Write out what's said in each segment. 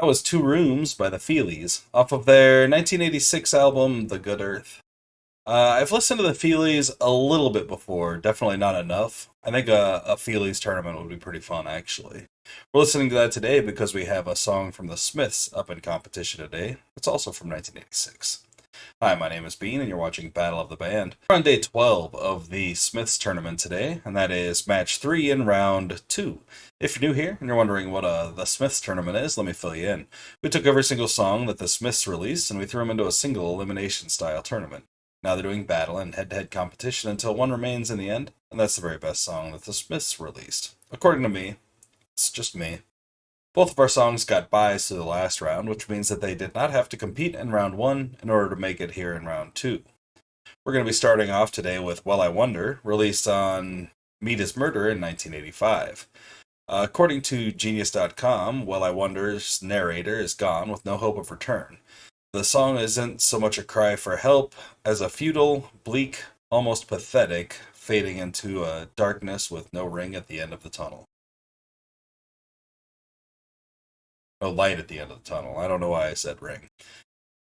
That was Two Rooms by the Feelies, off of their 1986 album, The Good Earth. I've listened to the Feelies a little bit before, definitely not enough. I think a Feelies tournament would be pretty fun, actually. We're listening to that today because we have a song from the Smiths up in competition today. It's also from 1986. Hi, my name is Bean, and you're watching Battle of the Band. We're on day 12 of the Smiths tournament today, and that is match 3 in round 2. If you're new here and you're wondering what the Smiths tournament is, let me fill you in. We took every single song that the Smiths released, and we threw them into a single elimination-style tournament. Now they're doing battle and head-to-head competition until one remains in the end, and that's the very best song that the Smiths released. According to me, it's just me. Both of our songs got byes to the last round, which means that they did not have to compete in round 1 in order to make it here in round 2. We're going to be starting off today with Well I Wonder, released on Meat is Murder in 1985. According to Genius.com, Well I Wonder's narrator is gone with no hope of return. The song isn't so much a cry for help as a futile, bleak, almost pathetic, fading into a darkness with no ring at the end of the tunnel. No light at the end of the tunnel. I don't know why I said ring.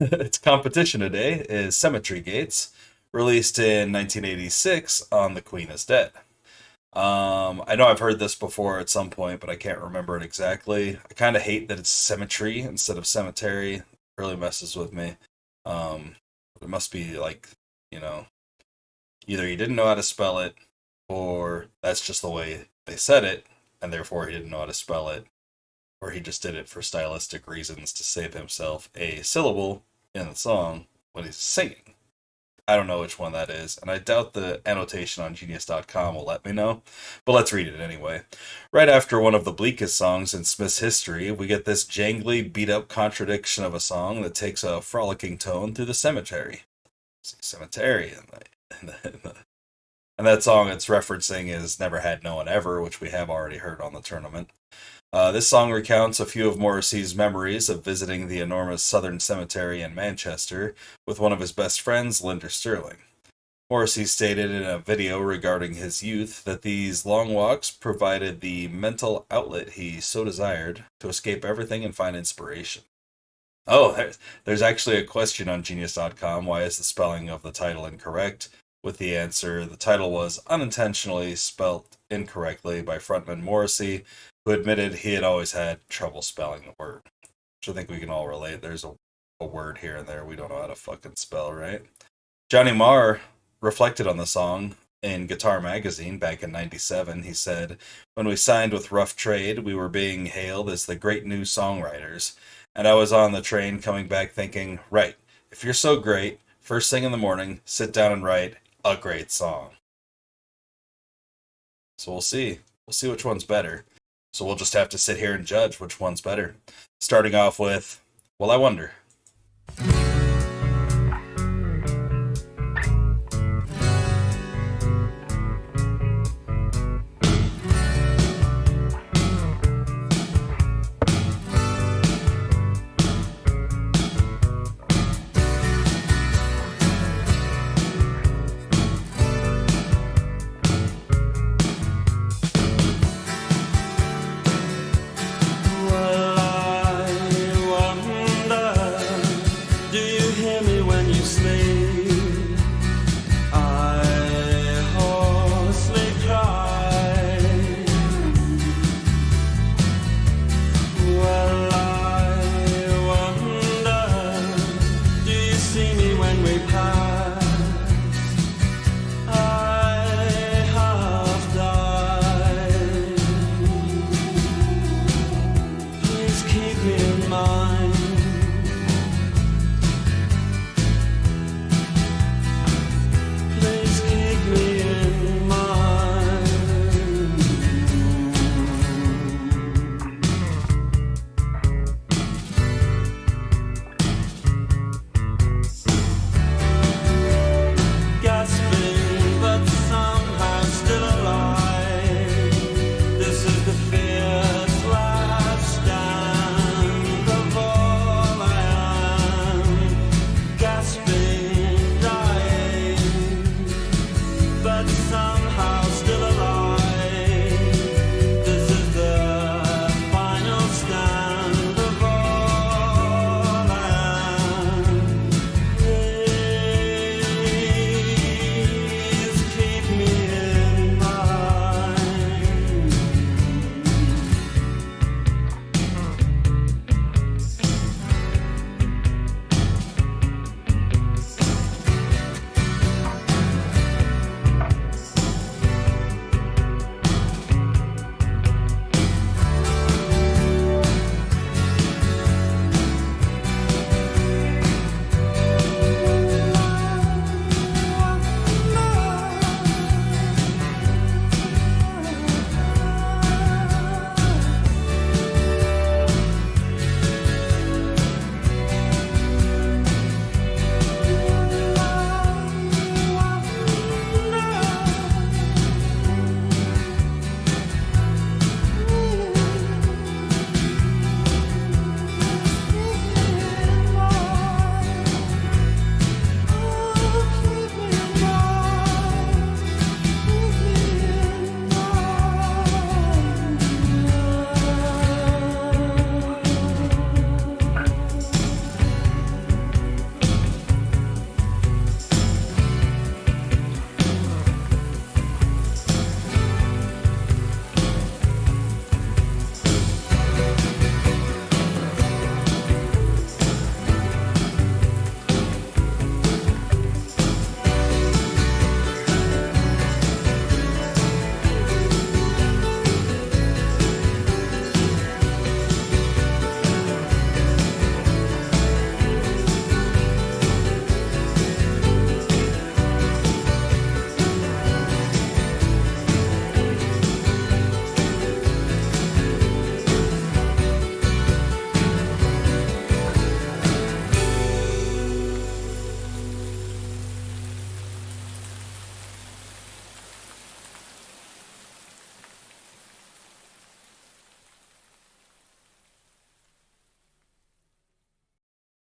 Its competition today is Cemetry Gates, released in 1986 on The Queen is Dead. I know I've heard this before at some point, but I can't remember it exactly. I kind of hate that it's Cemetry instead of Cemetery. It really messes with me. It must be like, either he didn't know how to spell it, or that's just the way they said it, and therefore he didn't know how to spell it, or he just did it for stylistic reasons to save himself a syllable in the song when he's singing. I don't know which one that is, and I doubt the annotation on Genius.com will let me know, but let's read it anyway. Right after one of the bleakest songs in Smith's history, we get this jangly, beat-up contradiction of a song that takes a frolicking tone through the cemetery. Cemetery, and that song it's referencing is Never Had No One Ever, which we have already heard on the tournament. This song recounts a few of Morrissey's memories of visiting the enormous Southern Cemetery in Manchester with one of his best friends, Linda Sterling. Morrissey stated in a video regarding his youth that these long walks provided the mental outlet he so desired to escape everything and find inspiration. Oh, there's actually a question on Genius.com, why is the spelling of the title incorrect? With the answer, the title was unintentionally spelt incorrectly by frontman Morrissey, who admitted he had always had trouble spelling the word. Which I think we can all relate. There's a word here and there we don't know how to fucking spell, right? Johnny Marr reflected on the song in Guitar Magazine back in '97. He said, "When we signed with Rough Trade, we were being hailed as the great new songwriters. And I was on the train coming back thinking, right, if you're so great, first thing in the morning, sit down and write a great song." So we'll see. We'll see which one's better. So we'll just have to sit here and judge which one's better. Starting off with, Well I Wonder. Well, I wonder, do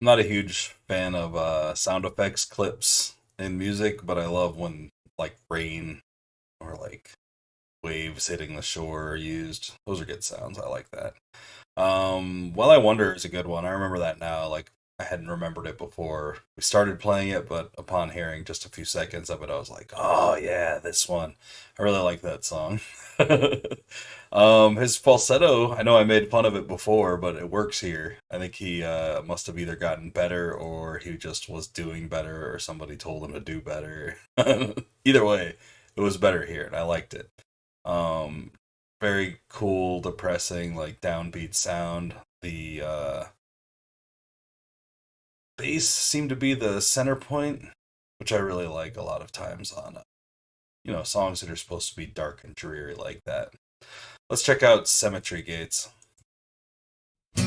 I'm not a huge fan of sound effects clips in music, but I love when like rain or like waves hitting the shore are used. Those are good sounds. I like that. Well, I Wonder is a good one. I remember that now. Like I hadn't remembered it before we started playing it, but upon hearing just a few seconds of it, I was like, "Oh yeah, this one." I really like that song. His falsetto, I know I made fun of it before, but it works here. I think he must have either gotten better or he just was doing better or somebody told him to do better. Either way, it was better here and I liked it. Um, Very cool, depressing, like downbeat sound. The bass seemed to be the center point, which I really like a lot of times on songs that are supposed to be dark and dreary like that. Let's check out Cemetry Gates. I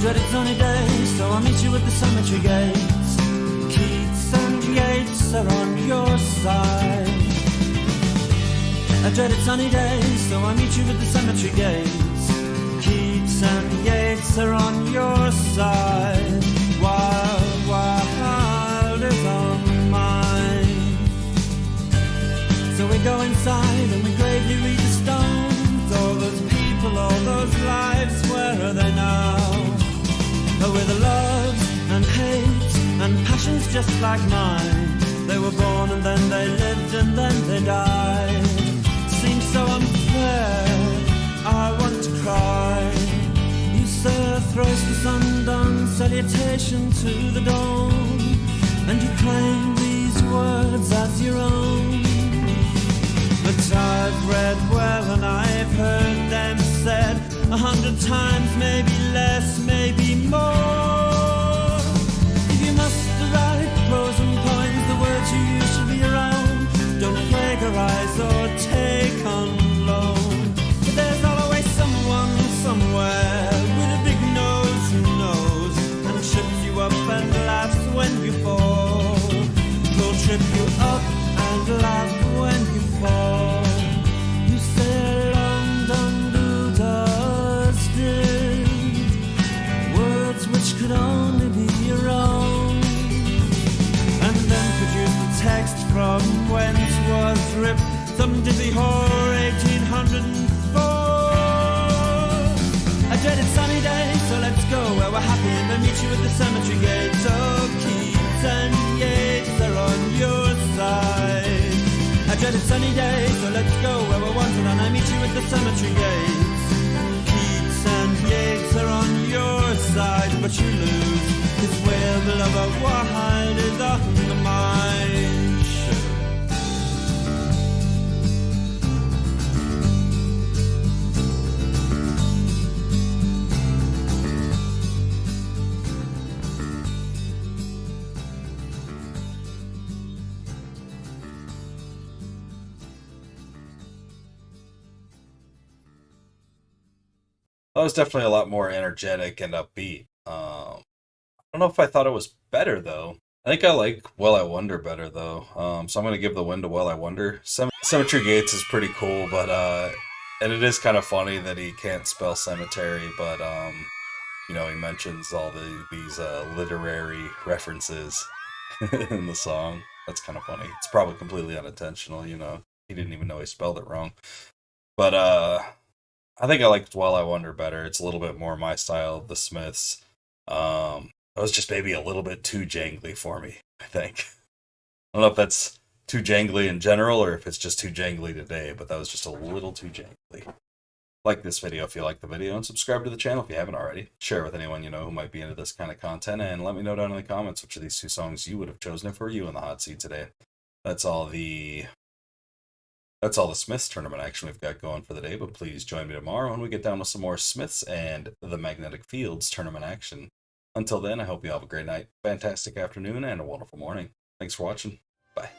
dreaded sunny days, so I'll meet you at the cemetery gates. Keats and Yeats are on your side. I dreaded sunny days, so I'll meet you at the cemetery gates. Keats and Yeats are on your side. Wild, wild is on mine. So we go inside and we gravely read the stones. All those people, all those lives, where are they now? Oh, with loves and hates and passions just like mine. They were born and then they lived and then they died. Seems so unfair, I want to cry. You say a thrice the sun-done salutation to the dawn, and you claim these words as your own. But I've read well and I've heard them said 100 times, maybe less, maybe more. If you must write prose and poems, the words you use should be your own. Don't plagiarize or take on loan. But there's always someone somewhere with a big nose who knows and trips you up and laughs when you fall. Will trip you up and laugh when you fall. You say London do dusted words which could only be your own, and then produce the text from whence was ripped some dizzy whore 1804. I dreaded sunny days, so let's go where we're happy and we'll meet you at the cemetery gates. Oh, Keats and Yeats are on your side. I dreaded sunny days, so let's go where we're wanted and I meet you at the cemetery gates. Keats and Yeats are on your side, but you lose, 'cause where the lover wild is on the mind. That was definitely a lot more energetic and upbeat. I don't know if I thought it was better though. I think I like Well I Wonder better though. So I'm gonna give the win to Well I Wonder. Cemetery Gates is pretty cool, but and it is kind of funny that he can't spell cemetery, but he mentions all these literary references in the song. That's kind of funny. It's probably completely unintentional. He didn't even know he spelled it wrong. But I think I liked While I Wonder better. It's a little bit more my style of the Smiths. It was just maybe a little bit too jangly for me, I think. I don't know if that's too jangly in general or if it's just too jangly today, but that was just a little too jangly. Like this video if you like the video, and subscribe to the channel if you haven't already. Share it with anyone you know who might be into this kind of content, and let me know down in the comments which of these two songs you would have chosen if were you in the hot seat today. That's all the Smiths tournament action we've got going for the day, but please join me tomorrow when we get down with some more Smiths and the Magnetic Fields tournament action. Until then, I hope you have a great night, fantastic afternoon, and a wonderful morning. Thanks for watching. Bye.